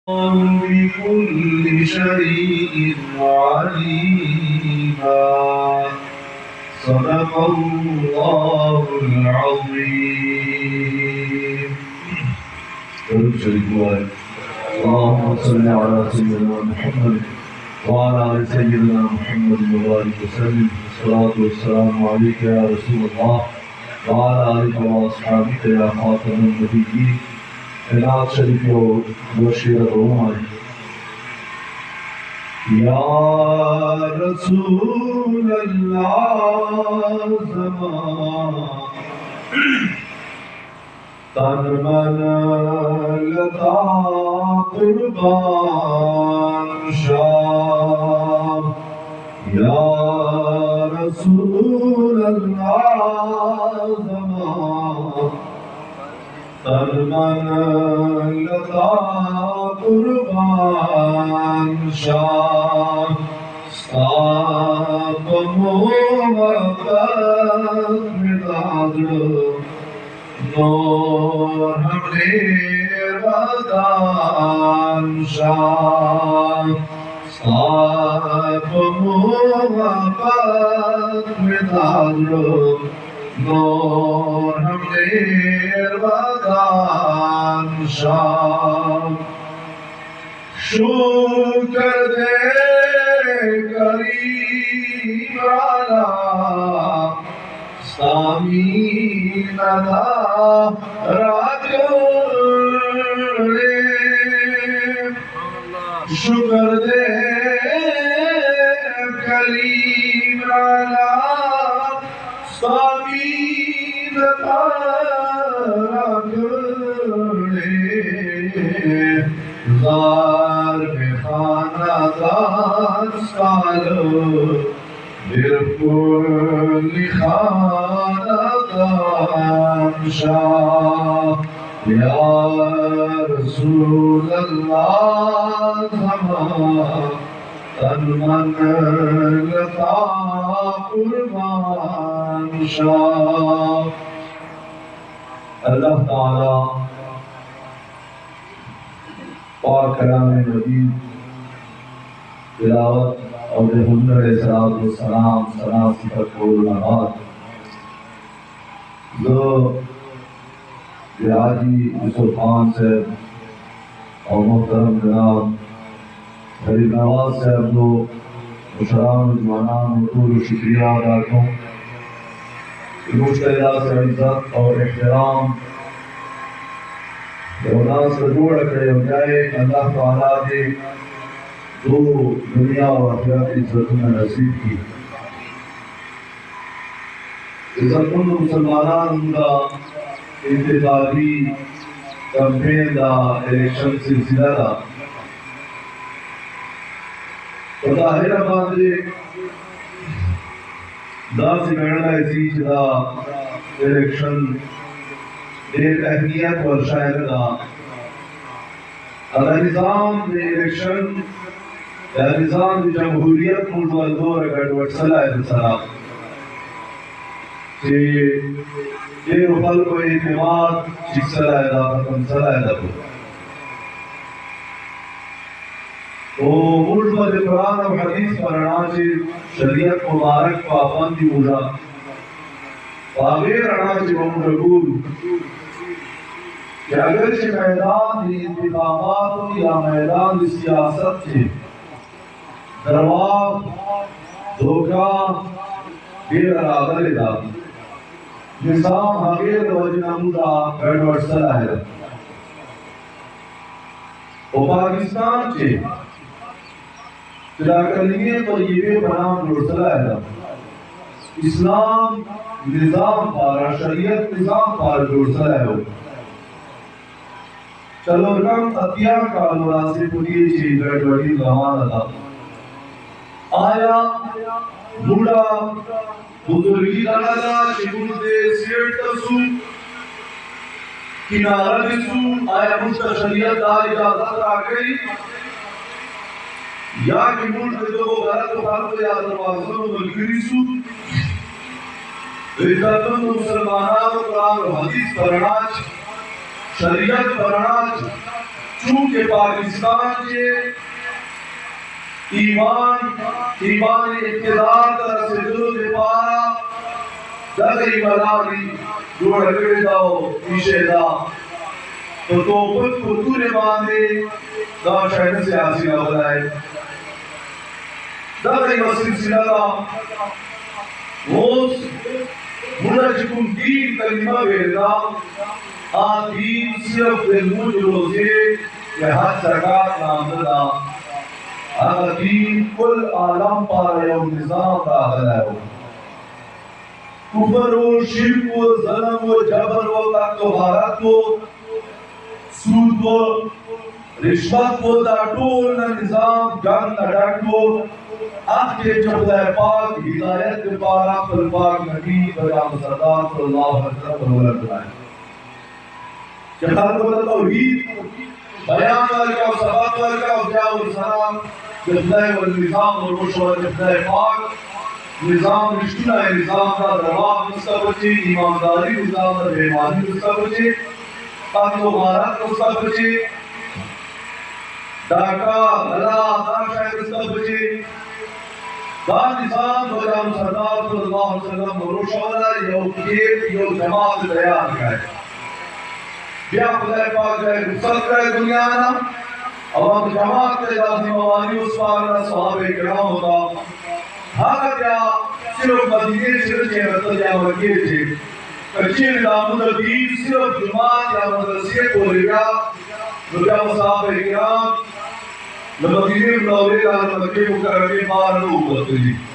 بكل شيء عليما. صدق الله العظيم. اللهم صل على سيدنا محمد وعلى آل سيدنا محمد وبارك وسلم. الصلاة والسلام عليك يا رسول الله وعلى آلك وأصحابك يا خاتم النبيين. نعت شریف و شیرت رومائی. یا رسول اللہ زمان تن من لتا قربان شام. یا رسول اللہ زمان تن من لتا قربان شام. ساپ محبت مدادو نور ہمیں ودان شام. ساپ محبت مدادو نور ہم دیر ودان شام. شکر دے کریم علا سامین ادا راجوڑے. شکر دے کریم علا سامین تارکڑے. زار میں خانہ دار سالو برکل خانہ دار شاہ. یا رسول اللہ زمان تن من لتا قربان شاہ. اللہ تعالی پاک کلام مجید تلاوت اور حضور علیہ السلام سلام صفت کو علامات جو حاجی یوسف خان صاحب اور محترم جناب غریب نواز صاحب کو مشران جوانان مطول شکریہ ادا کروں. مشتہدہ سے عزت اور احترام ناس کو جوڑ کرے ہو جائے. اللہ تعالیٰ نے دو دنیا و آخرت عزت میں نصیب کی. عزت مند مسلمانان کا انتخابی کمپین دا الیکشن سلسلہ دا ظاہر باندھے دا سی گھڑنا اسی جدا الیکشن ایک اہمیت اور شاعر دا اگر نظام دے الیکشن یا نظام دی جمہوریت موجود دور گھڑوٹ صلاح دسرا کہ یہ رفل کو اعتماد چک صلاح دا ختم صلاح دا کو تو ملک و قرآن و حدیث پڑھنا چی شریعت مبارک پابندی موجا باغیر رہنا چی وہ رگول کہ اگرچہ میدان دی انتخابات یا میدان دی سیاست تھی درواغ دھوکہ غیر ارادہ دا نظام حقیقت وجنہ مودا گھڑوٹ صلاح ہے. وہ پاکستان کے کلیمیت اور یہ بنام جوڑ صلاح ہے. اسلام نظام پارا شریعت نظام پارا جوڑ صلاح ہے. چلو رکم اتیا کا مناسب پوری چیز گھڑوٹی زمان تھا. آیا بوڑا بزرگی دادا شکل دے سیٹ تسو کنارہ دیسو آیا مجھتا شریعت آئی اجازت آگئی یا کہ ملک جو غلط و خلق یا دروازوں ملکری سو عزتوں مسلمانان قرآن و حدیث پرناچ شریعت پرناچ چونکہ پاکستان کے ایمان اقتدار طرح سے دل کے پارا دگئی مداری جوڑ گڑ داؤ پیشے دا تو توپت کو تونے باندھے دا شہر سیاسی نہ بلائے دگئی مسلسلہ دا موس منجکم دین کلمہ بیردا دین صرف دلموج روزے کہ حد زکاة نامدہ اگر دین کل عالم پارے و نظام داخل ہے کفر و شرک و ظلم و جبر و تک و حارت و سود و رشوت و دا ٹول نظام جنگ ڈٹ و آخ کے چودہ پاک ہدایت کے پارا پر پاک نبی بیان سردار صلی اللہ علیہ وسلم ولد لائے کہ خلق و توحید بیان ورکا و سبات ورکا و جاء السلام جبدہ والنظام والمشور جبدہ پاک نظام رشتنا ہے نظام کا درواق مستقبچے ایمانداری نظام کا بیمانی مستقبچے قتل و غارت مستقبچے ڈاکہ بلا داشہ مستقبچے دا نظام بجام سردار صلی اللہ علیہ وسلم مروشورہ یو کیت یو جماعت بیان گئے بیا خدای پاک جائے رسل کرے دنیا نا اور جماعت کے لازم موانی اس پارنا صحابہ کرام ہوتا ہاں کیا صرف مدینے سے رچے رسل یا مکیے تھے کچھر دامد دین صرف جماعت یا مدرسے کو لگا نجا صحابہ کرام مدینے منورے کا مکے مکرمی مارنو ہوتے ہیں